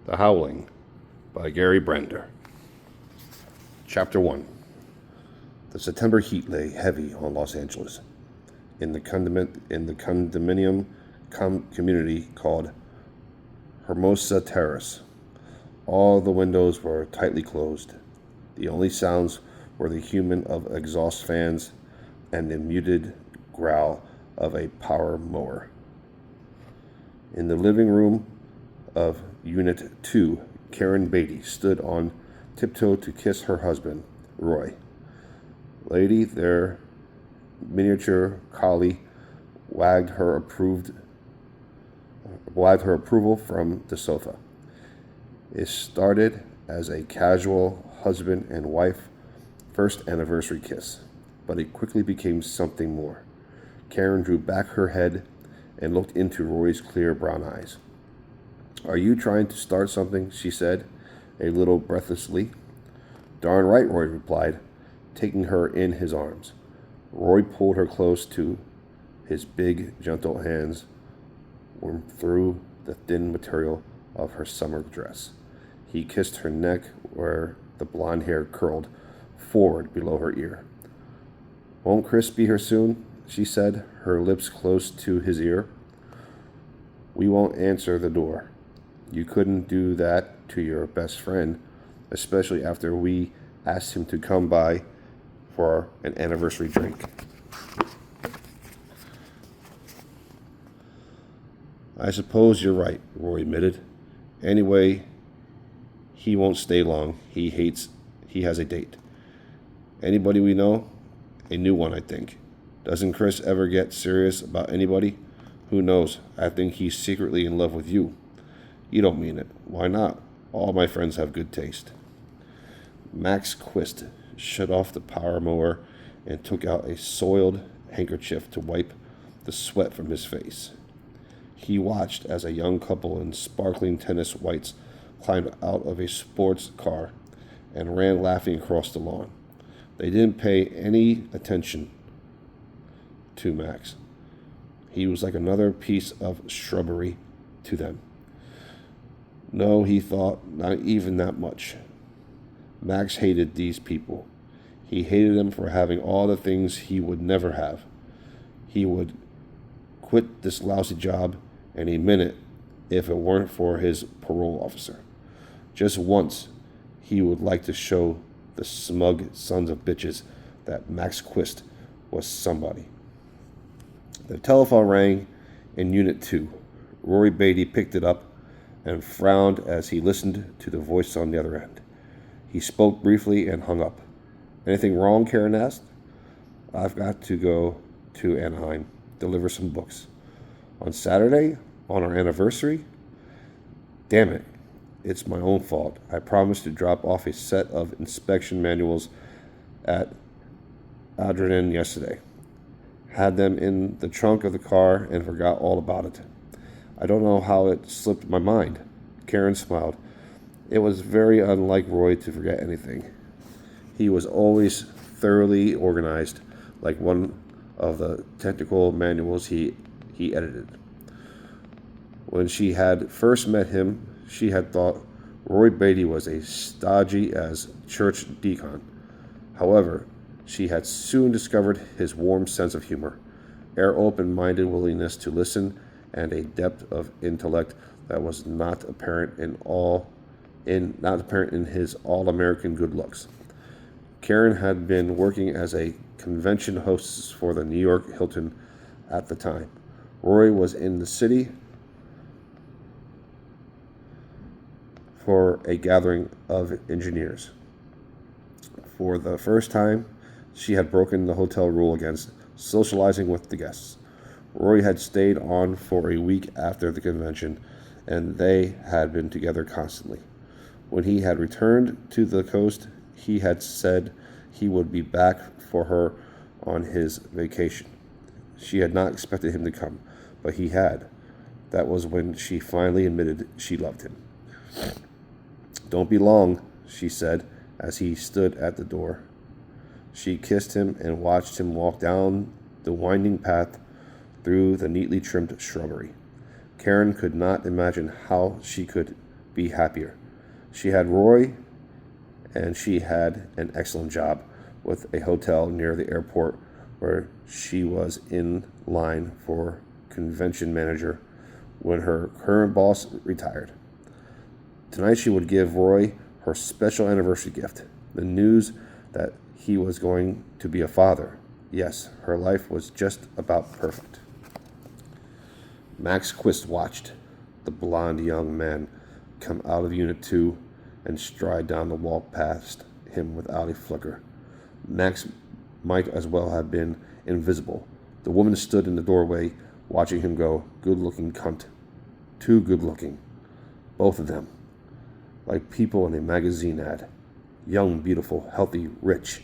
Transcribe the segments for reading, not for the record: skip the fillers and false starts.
The Howling by Gary Brender. Chapter 1. The September heat lay heavy on Los Angeles. In the condominium community called Hermosa Terrace, all the windows were tightly closed. The only sounds were the hum of exhaust fans and the muted growl of a power mower. In the living room of Unit 2, Karen Beatty stood on tiptoe to kiss her husband, Roy. Lady, their miniature collie, wagged her approval from the sofa. It started as a casual husband and wife first anniversary kiss, but it quickly became something more. Karen drew back her head and looked into Roy's clear brown eyes. "Are you trying to start something?" she said, a little breathlessly. "Darn right," Roy replied, taking her in his arms. Roy pulled her close to his big, gentle hands warmed through the thin material of her summer dress. He kissed her neck where the blonde hair curled forward below her ear. "Won't Chris be here soon?" she said, her lips close to his ear. "We won't answer the door. You couldn't do that to your best friend, especially after we asked him to come by for an anniversary drink." "I suppose you're right," Roy admitted. "Anyway, he won't stay long. He has a date." "Anybody we know?" "A new one, I think." "Doesn't Chris ever get serious about anybody?" "Who knows? I think he's secretly in love with you." "You don't mean it." "Why not? All my friends have good taste." Max Quist shut off the power mower and took out a soiled handkerchief to wipe the sweat from his face. He watched as a young couple in sparkling tennis whites climbed out of a sports car and ran laughing across the lawn. They didn't pay any attention to Max. He was like another piece of shrubbery to them. No, he thought, not even that much. Max hated these people. He hated them for having all the things he would never have. He would quit this lousy job any minute if it weren't for his parole officer. Just once, he would like to show the smug sons of bitches that Max Quist was somebody. The telephone rang in Unit 2. Roy Beatty picked it up and frowned as he listened to the voice on the other end. He spoke briefly and hung up. "Anything wrong?" Karen asked. "I've got to go to Anaheim, deliver some books." "On Saturday? On our anniversary?" "Damn it. It's my own fault. I promised to drop off a set of inspection manuals at Adrenaline yesterday. Had them in the trunk of the car and forgot all about it. I don't know how it slipped my mind." Karen smiled. It was very unlike Roy to forget anything. He was always thoroughly organized, like one of the technical manuals he edited. When she had first met him, she had thought Roy Beatty was as stodgy as church deacon. However, she had soon discovered his warm sense of humor, air open-minded willingness to listen, and a depth of intellect that was not apparent in his all-American good looks. Karen had been working as a convention hostess for the New York Hilton at the time. Roy was in the city for a gathering of engineers. For the first time, she had broken the hotel rule against socializing with the guests. Roy had stayed on for a week after the convention, and they had been together constantly. When he had returned to the coast, he had said he would be back for her on his vacation. She had not expected him to come, but he had. That was when she finally admitted she loved him. "Don't be long," she said as he stood at the door. She kissed him and watched him walk down the winding path through the neatly trimmed shrubbery. Karen could not imagine how she could be happier. She had Roy, and she had an excellent job with a hotel near the airport where she was in line for convention manager when her current boss retired. Tonight she would give Roy her special anniversary gift, the news that he was going to be a father. Yes, her life was just about perfect. Max Quist watched the blond young man come out of Unit 2 and stride down the walk past him without a flicker. Max might as well have been invisible. The woman stood in the doorway, watching him go. Good-looking cunt. Too good-looking. Both of them. Like people in a magazine ad. Young, beautiful, healthy, rich.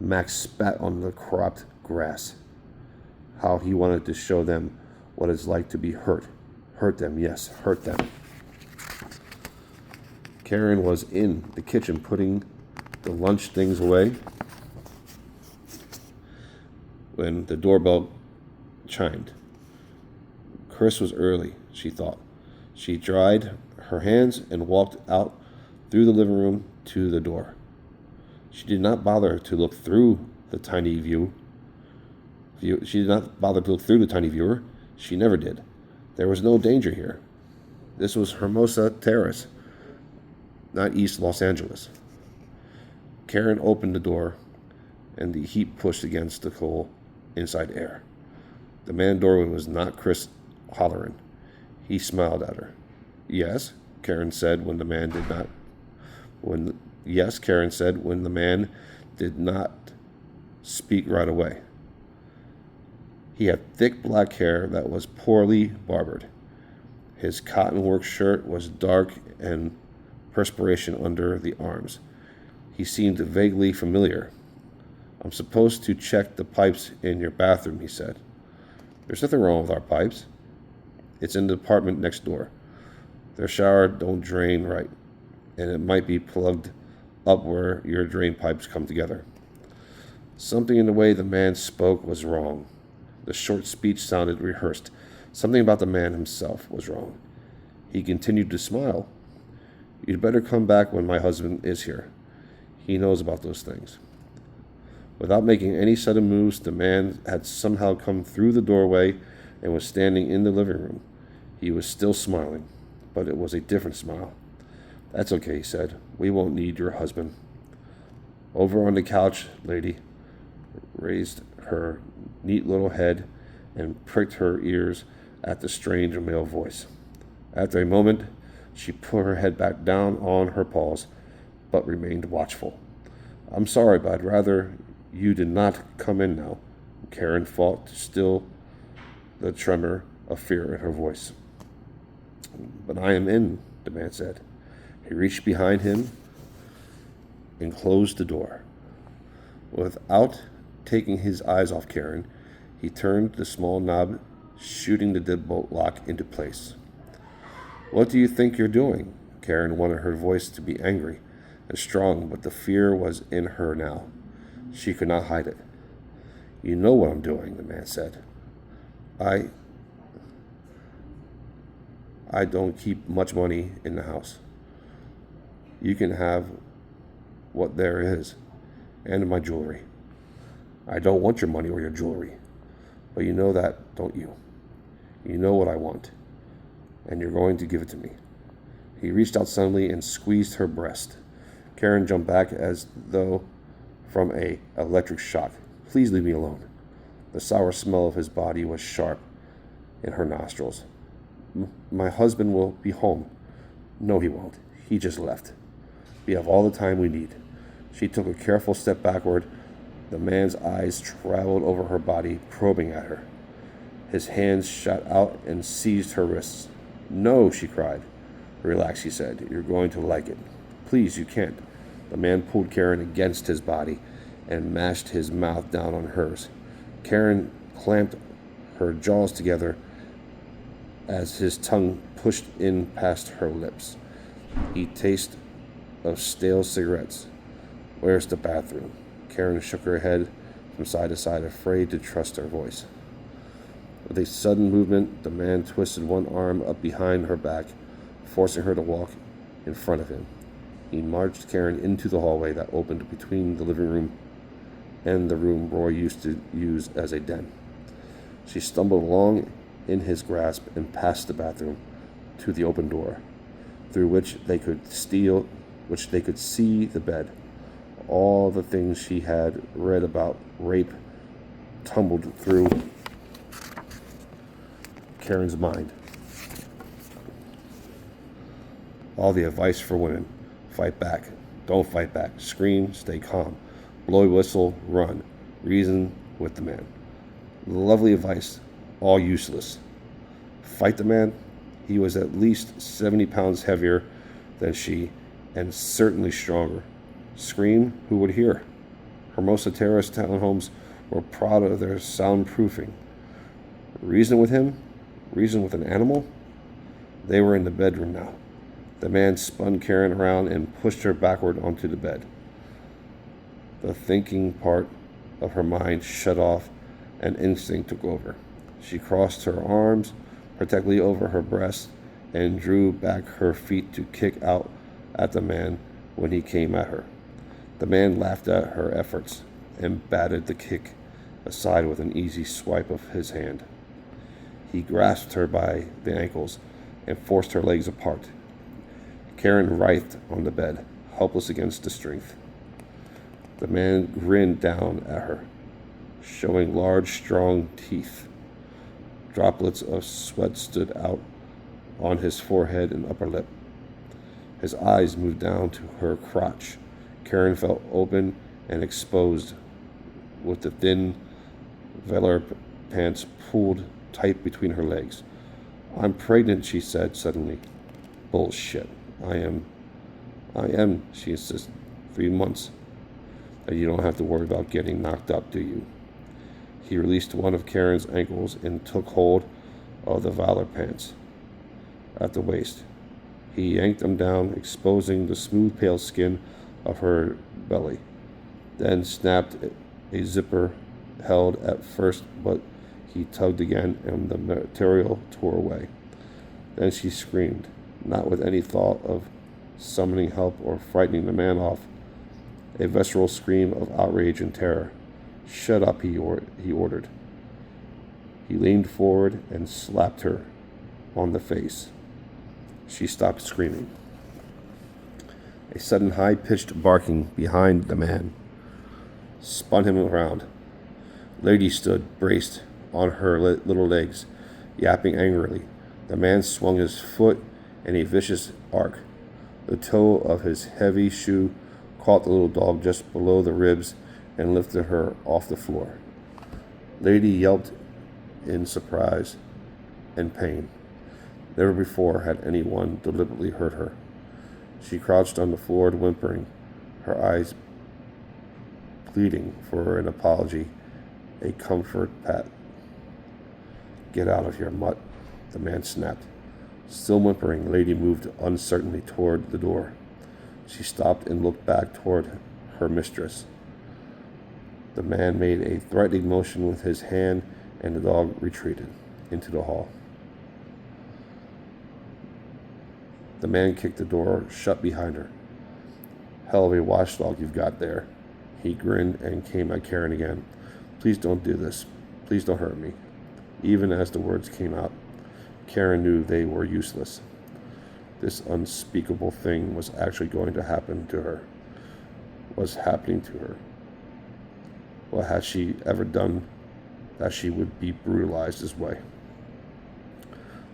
Max spat on the cropped grass. How he wanted to show them what it's like to be hurt. Hurt them, yes, hurt them. Karen was in the kitchen putting the lunch things away when the doorbell chimed. Chris was early, she thought. She dried her hands and walked out through the living room to the door. She did not bother to look through the tiny viewer. She never did. There was no danger here. This was Hermosa Terrace, not East Los Angeles. Karen opened the door, and the heat pushed against the cool inside air. The man doorway was not Chris Halloran. He smiled at her. Yes, Karen said when the man did not. When the man did not speak right away. He had thick black hair that was poorly barbered. His cotton work shirt was dark and perspiration under the arms. He seemed vaguely familiar. I'm supposed to check the pipes in your bathroom, he said. There's nothing wrong with our pipes. It's in the apartment next door. Their shower don't drain right, and it might be plugged up where your drain pipes come together. Something in the way the man spoke was wrong. The short speech sounded rehearsed. Something about the man himself was wrong. He continued to smile. You'd better come back when my husband is here. He knows about those things. Without making any sudden moves, the man had somehow come through the doorway and was standing in the living room. He was still smiling, but it was a different smile. That's okay, he said. We won't need your husband. Over on the couch, lady raised her neat little head and pricked her ears at the strange male voice. After a moment, she put her head back down on her paws, but remained watchful. I'm sorry, but I'd rather you did not come in now. Karen fought to still the tremor of fear in her voice. But I am in, the man said. He reached behind him and closed the door. Without taking his eyes off Karen, he turned the small knob, shooting the deadbolt lock into place. What do you think you're doing? Karen wanted her voice to be angry and strong, but the fear was in her now. She could not hide it. You know what I'm doing, the man said. I don't keep much money in the house. You can have what there is, and my jewelry. I don't want your money or your jewelry, but you know that, don't you? You know what I want, and you're going to give it to me. He reached out suddenly and squeezed her breast. Karen jumped back as though from an electric shock. Please leave me alone. The sour smell of his body was sharp in her nostrils. My husband will be home. No, he won't. He just left. We have all the time we need. She took a careful step backward. The man's eyes traveled over her body, probing at her. His hands shot out and seized her wrists. No, she cried. Relax, he said. You're going to like it. Please, you can't. The man pulled Karen against his body and mashed his mouth down on hers. Karen clamped her jaws together as his tongue pushed in past her lips. He tasted of stale cigarettes. Where's the bathroom? Karen shook her head from side to side, afraid to trust her voice. With a sudden movement, the man twisted one arm up behind her back, forcing her to walk in front of him. He marched Karen into the hallway that opened between the living room and the room Roy used to use as a den. She stumbled along in his grasp and past the bathroom to the open door, through which they could see the bed. All the things she had read about rape tumbled through Karen's mind. All the advice for women: fight back, don't fight back, scream, stay calm, blow a whistle, run, reason with the man. Lovely advice, all useless. Fight the man? He was at least 70 pounds heavier than she, and certainly stronger. Scream? Who would hear? Hermosa Terrace townhomes were proud of their soundproofing. Reason with him? Reason with an animal? They were in the bedroom now. The man spun Karen around and pushed her backward onto the bed. The thinking part of her mind shut off and instinct took over. She crossed her arms protectively over her breast and drew back her feet to kick out at the man when he came at her. The man laughed at her efforts and batted the kick aside with an easy swipe of his hand. He grasped her by the ankles and forced her legs apart. Karen writhed on the bed, helpless against the strength. The man grinned down at her, showing large, strong teeth. Droplets of sweat stood out on his forehead and upper lip. His eyes moved down to her crotch. Karen felt open and exposed, with the thin velour pants pulled tight between her legs. "I'm pregnant," she said suddenly. "Bullshit. I am, she insisted. 3 months. You don't have to worry about getting knocked up, do you?" He released one of Karen's ankles and took hold of the velour pants at the waist. He yanked them down, exposing the smooth, pale skin of her belly, then snapped a zipper held at first, but he tugged again and the material tore away. Then she screamed, not with any thought of summoning help or frightening the man off, a visceral scream of outrage and terror. "Shut up," he ordered. He leaned forward and slapped her on the face. She stopped screaming. A sudden high-pitched barking behind the man spun him around. Lady stood, braced on her little legs, yapping angrily. The man swung his foot in a vicious arc. The toe of his heavy shoe caught the little dog just below the ribs and lifted her off the floor. Lady yelped in surprise and pain. Never before had anyone deliberately hurt her. She crouched on the floor, whimpering, her eyes pleading for an apology, a comfort pat. "Get out of here, mutt," the man snapped. Still whimpering, Lady moved uncertainly toward the door. She stopped and looked back toward her mistress. The man made a threatening motion with his hand, and the dog retreated into the hall. The man kicked the door shut behind her. "Hell of a watchdog you've got there." He grinned and came at Karen again. "Please don't do this. Please don't hurt me." Even as the words came out, Karen knew they were useless. This unspeakable thing was actually going to happen to her. Was happening to her. What had she ever done that she would be brutalized this way?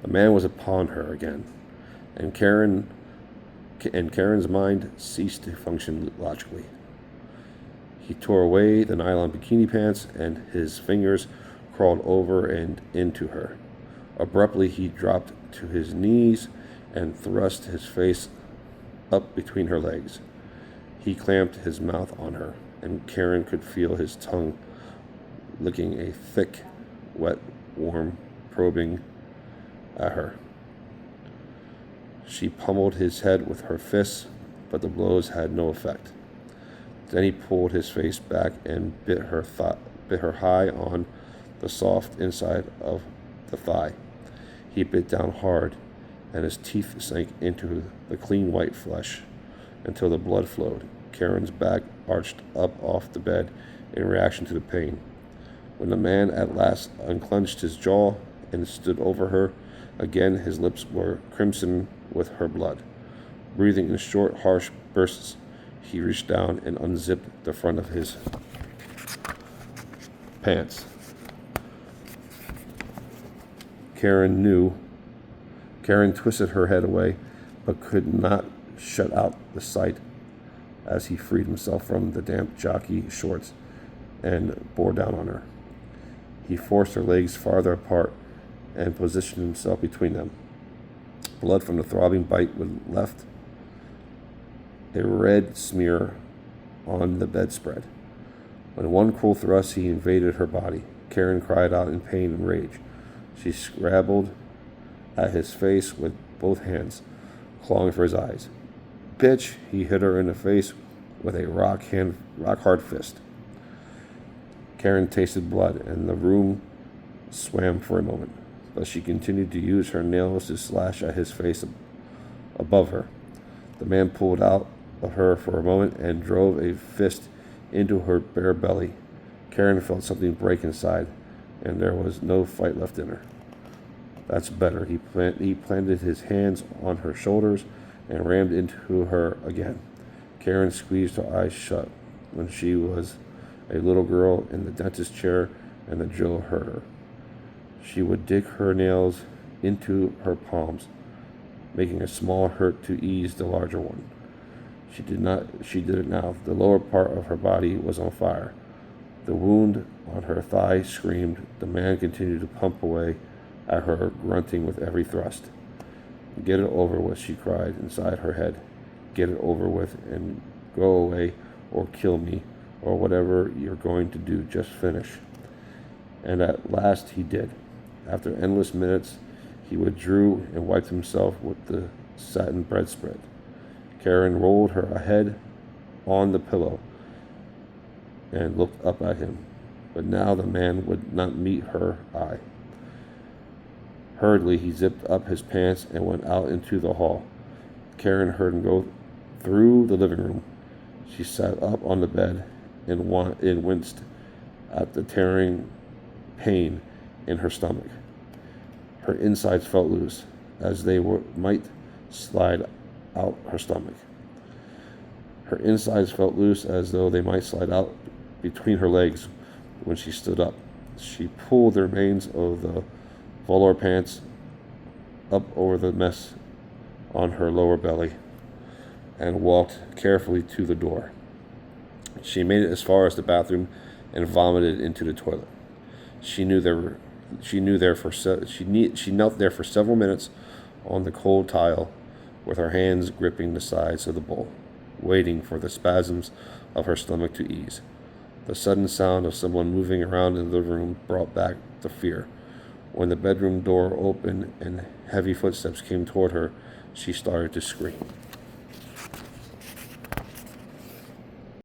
The man was upon her again, and Karen's mind ceased to function logically. He tore away the nylon bikini pants, and his fingers crawled over and into her. Abruptly, he dropped to his knees and thrust his face up between her legs. He clamped his mouth on her, and Karen could feel his tongue licking a thick, wet, warm, probing at her. She pummeled his head with her fists, but the blows had no effect. Then he pulled his face back and bit her high on the soft inside of the thigh. He bit down hard, and his teeth sank into the clean white flesh until the blood flowed. Karen's back arched up off the bed in reaction to the pain. When the man at last unclenched his jaw and stood over her, again his lips were crimson with her blood. Breathing in short, harsh bursts, he reached down and unzipped the front of his pants. Karen twisted her head away, but could not shut out the sight as he freed himself from the damp jockey shorts and bore down on her. He forced her legs farther apart and positioned himself between them. Blood from the throbbing bite was left a red smear on the bedspread. With one cruel thrust, he invaded her body. Karen cried out in pain and rage. She scrabbled at his face with both hands, clawing for his eyes. "Bitch!" He hit her in the face with a rock-hard fist. Karen tasted blood, and the room swam for a moment, but she continued to use her nails to slash at his face above her. The man pulled out of her for a moment and drove a fist into her bare belly. Karen felt something break inside, and there was no fight left in her. "That's better." He planted his hands on her shoulders and rammed into her again. Karen squeezed her eyes shut. When she was a little girl in the dentist chair and the drill hurt her, she would dig her nails into her palms, making a small hurt to ease the larger one. She did it now. The lower part of her body was on fire. The wound on her thigh screamed. The man continued to pump away at her, grunting with every thrust. "Get it over with," she cried inside her head. "Get it over with and go away, or kill me, or whatever you're going to do. Just finish." And at last he did. After endless minutes, he withdrew and wiped himself with the satin bedspread. Karen rolled her head on the pillow and looked up at him, but now the man would not meet her eye. Hurriedly, he zipped up his pants and went out into the hall. Karen heard him go through the living room. She sat up on the bed and winced at the tearing pain in her stomach. Her insides felt loose, as they might slide out her stomach. Her insides felt loose as though they might slide out between her legs when she stood up. She pulled the remains of the velour pants up over the mess on her lower belly and walked carefully to the door. She made it as far as the bathroom and vomited into the toilet. She knelt there for several minutes on the cold tile, with her hands gripping the sides of the bowl, waiting for the spasms of her stomach to ease. The sudden sound of someone moving around in the living room brought back the fear. When the bedroom door opened and heavy footsteps came toward her, she started to scream.